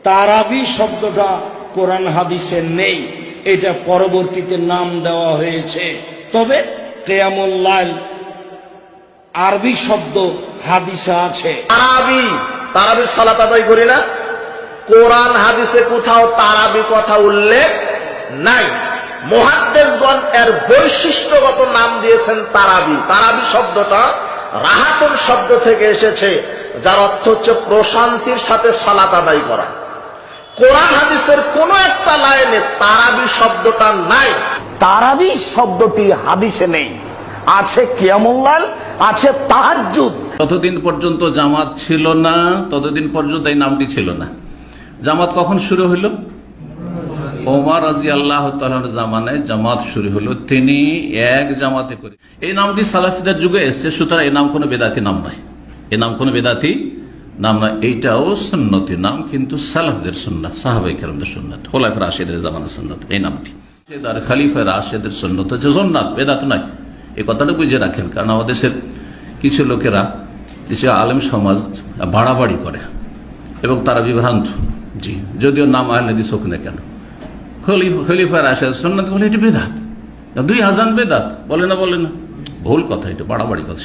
তারাবি শব্দটা কোরআন হাদিসে নেই, এটা পরবর্তীতে নাম দেওয়া হয়েছে। তবে কিয়ামুল লাইল আরবি শব্দ হাদিসে আছে। তারাবির সালাত আদায় করি না, কোরআন হাদিসে কোথাও তারাবি কথা উল্লেখ নাই। মুহাদ্দিসগণ এর বৈশিষ্ট্যগত নাম দিয়েছেন তারাবি। তারাবি শব্দটা রাহাতুন শব্দ থেকে এসেছে, যার অর্থ হচ্ছে প্রশান্তির সাথে সালাত আদায় করা। কোরআন হাদিসের কোন একটা লাইনে তারাবি শব্দটা নাই। তারাবি শব্দটি হাদিসে নেই, আছে কিয়ামুল লাইল, আছে তাহাজ্জুদ। যতদিন পর্যন্ত জামাত ছিল না ততদিন পর্যন্ত এই নামটি ছিল না। জামাত কখন শুরু হইল? ওমর রাদিয়াল্লাহু তাআলার জামানায় জামাত শুরু হলো, তিনি এক জামাতে করে। এই নামটি সালাফিদের যুগে এসেছে, সুতরাং এই নাম কোনো বেদাতি নাম নয়, এই নাম কোনো বেদাতি নাম নয়। এইটাও সুন্নতি নাম, কিন্তু সালাফদের সুন্নাত, সাহাবায়ে কেরামদের সুন্নাত, খোলাফায়ে রাশিদের জামানার সুন্নাত। এই নামটি আর খলিফায়ে রাশিদের সুন্নাত হচ্ছে সুন্নাত, বেদাত নয়। এই কথাটা বুঝে রাখেন, কারণ আমাদের দেশের কিছু লোকেরা, কিছু আলেম সমাজ বাড়াবাড়ি করে এবং তারা বিভ্রান্ত। জি, যদিও নাম আহলে হাদিস হোক না কেন, খলিফায়ে রাশিদের সুন্নাত বলে এটি বেদাত, 2000 বেদাত বলে না, বলে না, ভুল কথা, এটা বাড়াবাড়ি কথা।